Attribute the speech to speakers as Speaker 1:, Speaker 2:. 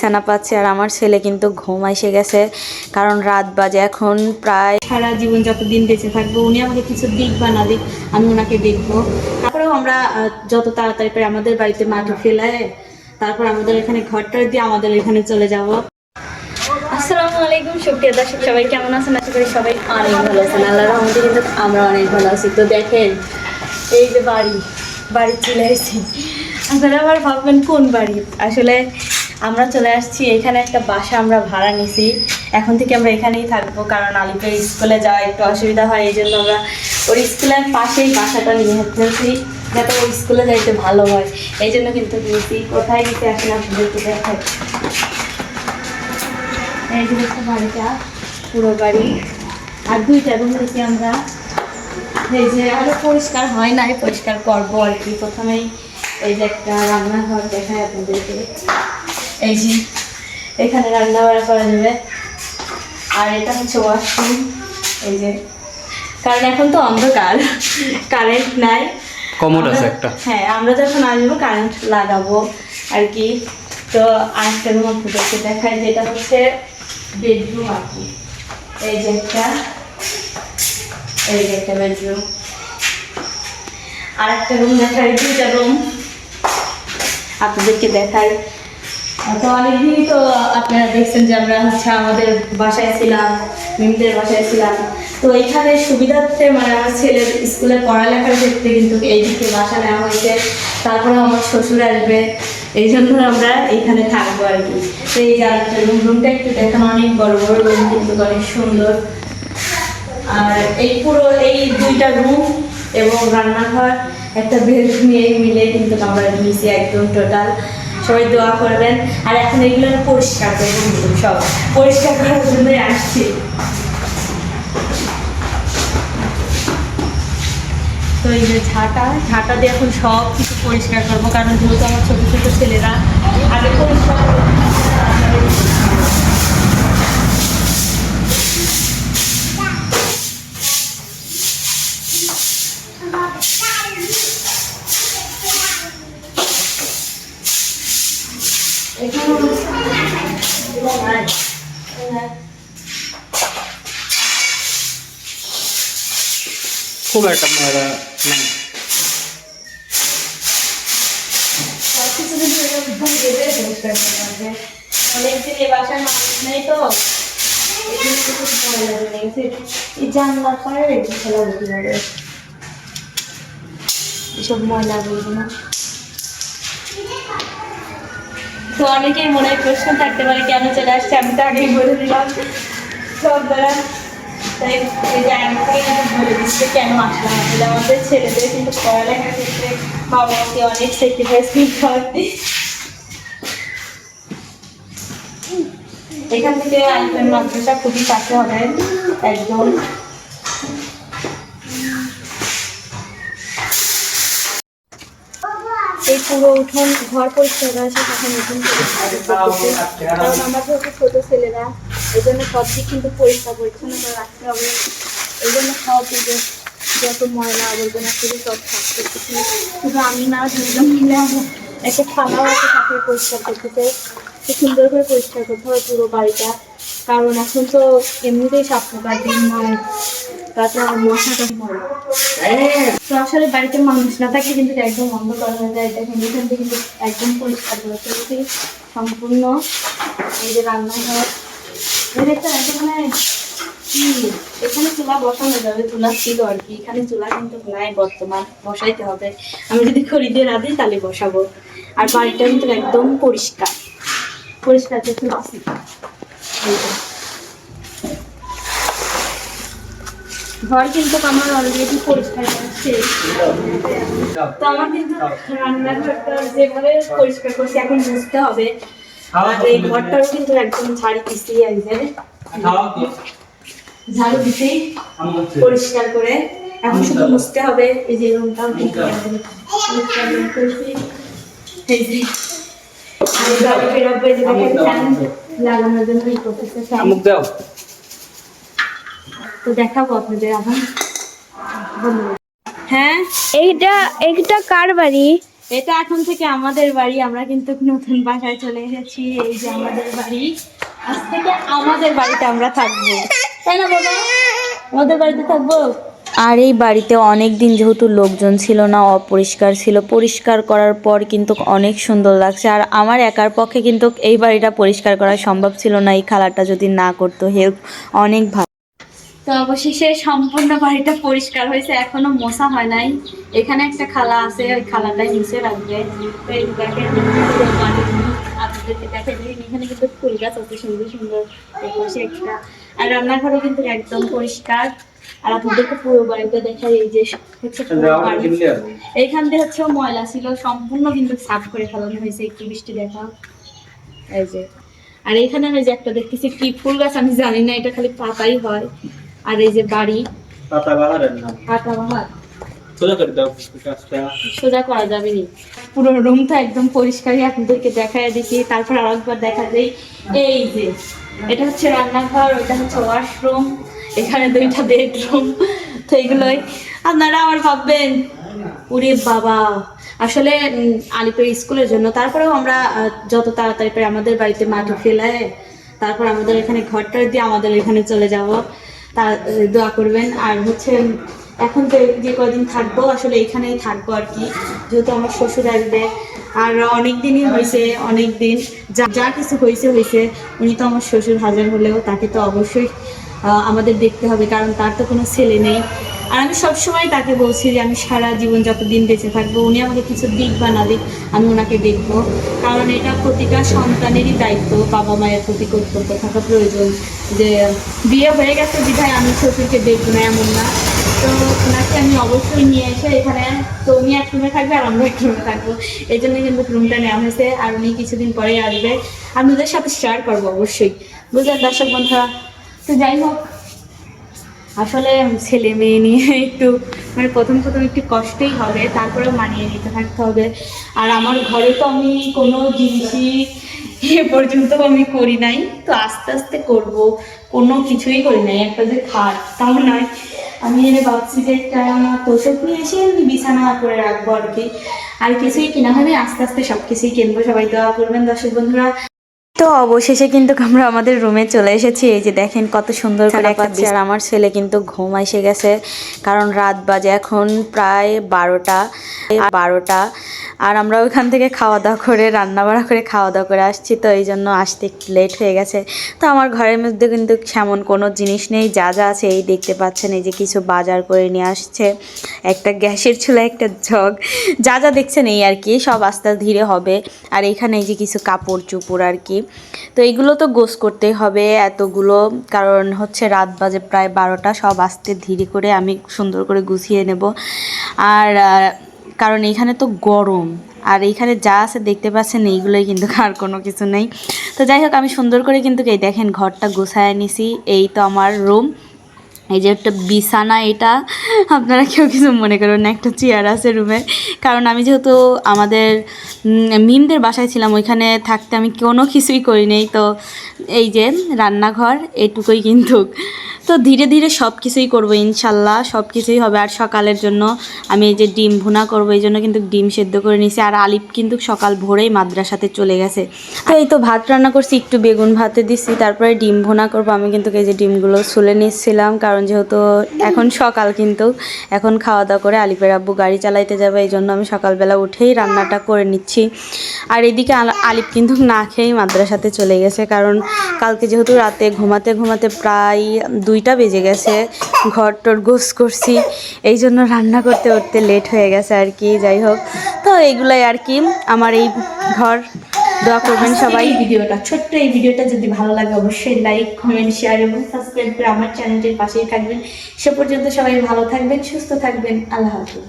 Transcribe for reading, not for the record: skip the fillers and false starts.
Speaker 1: ছানা পাচ্ছে আর আমার ছেলে কিন্তু ঘুম এসে গেছে, কারণ রাত বাজে এখন প্রায়। সারা জীবন যতদিন বেঁচে থাকবো উনি আমাকে কিছু দিক বা না দিক আমি ওনাকে দেখবো। তারপরেও আমরা যত তাড়াতাড়ি পারি আমাদের বাড়িতে মাটি ফেলে তারপর আমাদের এখানে ঘরটা দিয়ে আমাদের এখানে চলে যাব। আসসালামু আলাইকুম সুপ্রিয় দর্শক, সবাই কেমন আছেন? আশা করি সবাই অনেক ভালো আছেন। আল্লাহর রহমতে কিন্তু আমরা অনেক ভালো আছি। তো দেখেন এই যে বাড়ি চলে এসেছি। আপনারা আবার ভাববেন কোন বাড়ি? আসলে আমরা চলে আসছি এখানে একটা বাসা আমরা ভাড়া নিছি। এখন থেকে আমরা এখানেই থাকবো, কারণ আলিপের স্কুলে যাওয়া একটু অসুবিধা হয়, এই জন্য আমরা ওর স্কুলের পাশেই বাসাটা নিয়ে ফেলছি যাতে ওই স্কুলে যাইতে ভালো হয়। এই জন্য কিন্তু নিয়েছি। কোথায় গেছি আসলে আপনাদেরকে দেখাই। এই যে দেখতে বাড়িটা পুরো বাড়ি, আর দুইটা রুম নিয়েছি আমরা। এই যে আরো পরিষ্কার হয় নাই, পরিষ্কার করবো আর কি। প্রথমেই এই যে একটা রান্নাঘর দেখায় আপনাদেরকে। এই যে এখানে রান্না বান্না করা যাবে, আর এটা হচ্ছে ওয়াশরুম। এই যে কারণ এখন তো অন্ধকার, কারেন্ট নাই।
Speaker 2: কমোড আছে একটা।
Speaker 1: হ্যাঁ, আমরা যখন আসবো কারেন্ট লাগাবো আর কি। তো আরেকটা রুম আপনাদেরকে দেখায়, যেটা হচ্ছে বেডরুম আর কি। এই যে একটা বেডরুম, আর একটা রুম দেখায়, দুইটা রুম আপনাদেরকে দেখাই। তো অনেকদিনই তো আপনারা দেখছেন যে আমরা হচ্ছে আমাদের বাসায় ছিলাম, মিমদের বাসায় ছিলাম। তো এইখানে সুবিধার্থে মানে আমার ছেলের স্কুলে পড়ালেখার ক্ষেত্রে কিন্তু এইদিকে বাসা নেওয়া হয়েছে। তারপরে আমার শ্বশুর আসবে, এই জন্য আমরা এইখানে থাকবো আর কি। তো এই যে আরেকটা রুমটা একটু দেখেন, অনেক বড় বড় রুম, কিন্তু অনেক সুন্দর। আর এই পুরো এই দুইটা রুম এবং রান্নাঘর একটা বেডরুম নিয়ে মিলে কিন্তু আমরা নিয়েছি একদম টোটাল। সবাই দোয়া করবেন। আর এখন এগুলো পরিষ্কার করবো, সব পরিষ্কার করার জন্যই আসছি। তো এই যে ঝাঁটা দিয়ে এখন সব কিছু পরিষ্কার করবো, কারণ যেহেতু আমার ছোটো ছোটো ছেলেরা আগে পরিষ্কার
Speaker 2: খুব একটা ময়লা নেই।
Speaker 1: অনেকদিন এই বাসায় মানুষ নেই, তো এই জানলার পরে খেলা বুঝতে পারে এসব ময়লা বলবো না। তো অনেকেই মনে হয় প্রশ্ন থাকতে পারে কেন চলে আসছে, আমি তো আগেই বলে দিলাম সব দ্বারা। তাই এই যে আমি বলে দিচ্ছি কেন আসলাম। আসলে আমাদের ছেলেদের কিন্তু পড়ালেখার ক্ষেত্রে বাবা মাকে অনেক স্যাক্রিফাইস করতে হয়। এখান থেকে আলিপের মাদ্রাসা খুবই কাছে হবে একদম। এই পুরো উঠোন ঘর পরিষ্কার করা আছে, তখন উঠোন করতেছে, কারণ আমরা যেহেতু ছোট ছেলেরা এই জন্য সব দিক কিন্তু পরিষ্কার পরিচ্ছন্ন করে রাখতে হবে। এই জন্য সব যত ময়লা আবর্জনা ছিল সব সাফ করতেছি। শুধু আমি না, দুজন মিলে একটা খানাও আছে সাথে পরিষ্কার করতেছে। খুব সুন্দর করে পরিষ্কার করতে হবে পুরো বাড়িটা, কারণ এখন তো এমনিতেই সাপ পোকার দিন নয়, তারপর মশাটা তো আসলে বাড়িতে মানুষ না থাকলে কিন্তু একদম অন্ধকার হয়ে যায়। দেখেন এখান থেকে কিন্তু একদম পরিষ্কার করে ফেলেছি সম্পূর্ণ। এই যে রান্নাঘর দেখতে এখানে কি, এখানে চুলা বসানো যাবে, চুলা ছিল আর কি। এখানে চুলা কিন্তু নাই বর্তমান, বসাইতে হবে। আমি যদি খরিদে রাধি তাহলে বসাবো। আর বাড়িটা কিন্তু একদম পরিষ্কার পরিষ্কার দেখতে পাচ্ছি। ঘর কিন্তু আমার অলরেডি পরিষ্কার করছে। তো আমার কিন্তু রান্নাঘরটা যেভাবে পরিষ্কার করছি এখন মুছতে হবে। আর এই ঘরটাও কিন্তু একদম ঝাড়ু দিচ্ছি, ঝাড়ু দিতেই পরিষ্কার করে এখন শুধু মুছতে হবে। এই যে রুমটাও কিন্তু পরিষ্কার করছি। এই যে লাগানোর জন্য তো দেখাবো আপনাদের আবার।
Speaker 3: হ্যাঁ, এইটা কার বাড়ি?
Speaker 1: এটা এখন থেকে আমাদের বাড়ি, আমরা কিন্তু নতুন বাসায় চলে এসেছি। এই যে আমাদের বাড়ি, আজ থেকে আমাদের বাড়িতে আমরা থাকবো, তাই না বাবা? আমাদের বাড়িতে থাকবো।
Speaker 3: আর এই বাড়িতে অনেক দিন যেহেতু লোকজন ছিল না, অপরিষ্কার ছিল, পরিষ্কার করার পর কিন্তু অনেক সুন্দর লাগছে। আর আমার একার পক্ষে কিন্তু এই বাড়িটা পরিষ্কার করা সম্ভব ছিল না, এই খালাটা যদি না করতো হেল্প। অনেক ভালো।
Speaker 1: তো অবশেষে সম্পূর্ণ বাড়িটা পরিষ্কার হয়েছে, এখনো মোছা হয় নাই। এখানে একটা খালা আছে, ওই খালাটাই মুছে রাখবে। তো এই দেখেন আপনাদেরকে দেখেন, এখানে কিন্তু ফুল গাছ আছে সুন্দর সুন্দর, এই পাশে একটা। আর রান্নাঘরও কিন্তু একদম পরিষ্কার। আর আপনাদেরকে পুরো বাড়িটা দেখাই, এই যে হচ্ছে পুরো বাড়ি। এইখান দিয়ে হচ্ছে ময়লা ছিল, সম্পূর্ণ কিন্তু সাফ করে ফেলানো হয়েছে। একটু বৃষ্টি দেখা, এই যে। আর এইখানে আমি যে একটা দেখতেছি কি ফুল গাছ, আমি জানি না, এটা খালি পাতাই হয়। আর এই যে বাড়ি,
Speaker 2: পাতাবাহারের নাম।
Speaker 1: পাতাবাহার
Speaker 2: সোজা করে দাও কাজটা।
Speaker 1: সোজা করা যাবে নি। পুরো রুমটা একদম পরিষ্কারই আপনাদেরকে দেখায় দিচ্ছি। তারপর আরেকবার দেখা যায়, এই যে এটা হচ্ছে রান্নাঘর, ওইটা হচ্ছে ওয়াশরুম, এখানে 2টা বেডরুম। তো এগুলোই আপনারা আবার ভাববেন ওরে বাবা, আসলে আলিপের স্কুলের জন্য। তারপরেও আমরা যত তাড়াতাড়ি পারি আমাদের বাড়িতে মাটি ফেলে, তারপর আমাদের এখানে ঘরটা দিয়ে আমাদের এখানে চলে যাব। তা দোয়া করবেন। আর হচ্ছে এখন তো যে কদিন থাকবো আসলে এখানেই থাকবো আর কি, যেহেতু আমার শ্বশুর আসবে। আর অনেক দিনই হয়েছে, অনেক দিন যা কিছু হয়েছে হয়েছে। উনি তো আমার শ্বশুর, হাজার হলেও তাকে তো অবশ্যই আমাদের দেখতে হবে, কারণ তার তো কোনো ছেলে নেই। আর আমি সবসময় তাকে বলছি যে আমি সারা জীবন যতদিন বেঁচে থাকবো, উনি আমাকে কিছু দিক বা না দিক, আমি ওনাকে দেখবো। কারণ এটা প্রতিটা সন্তানেরই দায়িত্ব, বাবা মায়ের প্রতি কর্তব্য থাকা প্রয়োজন। যে বিয়ে হয়ে গেছে বিধায় আমি শ্বশুরকে দেখবো না, এমন না। তো ওনাকে আমি অবশ্যই নিয়ে এসে এখানে, তো উনি এক রুমে থাকবে আর আমরা এক রুমে থাকবো, এই জন্য কিন্তু রুমটা নেওয়া হয়েছে। আর উনি কিছুদিন পরেই আসবে, আমি ওদের সাথে শেয়ার করবো অবশ্যই, বুঝলেন দর্শক বন্ধুরা। তো যাই হোক, আসলে ছেলে মেয়ে নিয়ে একটু মানে প্রথম একটু কষ্টই হবে, তারপরেও মানিয়ে নিতে থাকতে হবে। আর আমার ঘরে তো আমি কোনো জিনিসই এ পর্যন্ত আমি করি নাই, তো আস্তে আস্তে করব। কোনো কিছুই করি নাই, একটা যে খাট তাও নয়। আমি এনে ভাবছি যে একটা তোষক নিয়ে এসে আমি বিছানা করে রাখবো আর কি। আর কিছুই কিনা হবে, আস্তে আস্তে সব কিছুই কিনবো। সবাই দোয়া করবেন দর্শক বন্ধুরা।
Speaker 3: তো অবশেষে কিন্তু আমরা আমাদের রুমে চলে এসেছি। এই যে দেখেন কত সুন্দর করে একটা পাচ্ছি। আর আমার ছেলে কিন্তু ঘুম এসে গেছে, কারণ রাত বাজে এখন প্রায় 12টা। আর আমরা ওইখান থেকে খাওয়া দাওয়া করে রান্না বাড়া করে খাওয়া দাওয়া করে আসছি, তো এই জন্য আসতে একটু লেট হয়ে গেছে। তো আমার ঘরের মধ্যে কিন্তু সেমন কোনো জিনিস নেই, যা যা আছে এই দেখতে পাচ্ছেন। এই যে কিছু বাজার করে নিয়ে আসছে, একটা গ্যাসের চুলা, একটা জগ, যা যা দেখছেন এই আর কি, সব আস্তে ধীরে হবে। আর এখানে এই যে কিছু কাপড় চোপড় আর কি, তো এইগুলো তো গোছ করতেই হবে এতগুলো, কারণ হচ্ছে রাত বাজে প্রায় 12টা। সব আস্তে ধীরে করে আমি সুন্দর করে গুছিয়ে নেব। আর কারণ এইখানে তো গরম, আর এইখানে যা আছে দেখতে পাচ্ছেন এইগুলোই, কিন্তু আর কোনো কিছু নেই। তো যাই হোক, আমি সুন্দর করে কিন্তু এই দেখেন ঘরটা গোছায় নিছি। এই তো আমার রুম, এই যে একটা বিছানা, এটা আপনারা কেউ কিছু মনে করবেন না, একটা চেয়ার আছে রুমে। কারণ আমি যেহেতু আমাদের মিমদের বাসায় ছিলাম, ওইখানে থাকতে আমি কোনো কিছুই করি নেই। তো এই যে রান্নাঘর এটুকুই কিন্তু। তো ধীরে ধীরে সব কিছুই করবো ইনশাল্লাহ, সব কিছুই হবে। আর সকালের জন্য আমি এই যে ডিম ভুনা করবো, এই জন্য কিন্তু ডিম সেদ্ধ করে নিয়েছি। আর আলিফ কিন্তু সকাল ভোরেই মাদ্রাসাতে চলে গেছে। তো এই তো ভাত রান্না করছি, একটু বেগুন ভাতে দিচ্ছি, তারপরে ডিম ভুনা করবো। আমি কিন্তু এই যে ডিমগুলো ছুলে নিচ্ছিলাম, কারণ যেহেতু এখন সকাল, কিন্তু এখন খাওয়া দাওয়া করে আলিফের আব্বু গাড়ি চালাইতে যাবে, এই জন্য আমি সকালবেলা উঠেই রান্নাটা করে নিচ্ছি। আর এদিকে আলিফ কিন্তু না খেয়েই মাদ্রাসাতে চলে গেছে, কারণ কালকে যেহেতু রাতে ঘুমাতে ঘুমাতে প্রায় 2টা বেজে গেছে, ঘর টর গোছ করছি, এই জন্য রান্না করতে করতে লেট হয়ে গেছে আর কি। যাই হোক, তো এইগুলাই আর কি আমার এই ঘর। দোয়া করবেন সবাই।
Speaker 1: ছোট্ট এই ভিডিওটা যদি ভালো লাগে অবশ্যই লাইক, কমেন্ট, শেয়ার এবং সাবস্ক্রাইব করে আমার চ্যানেলটির পাশেই থাকবেন। সে পর্যন্ত সবাই ভালো থাকবেন, সুস্থ থাকবেন। আল্লাহ হাফিজ।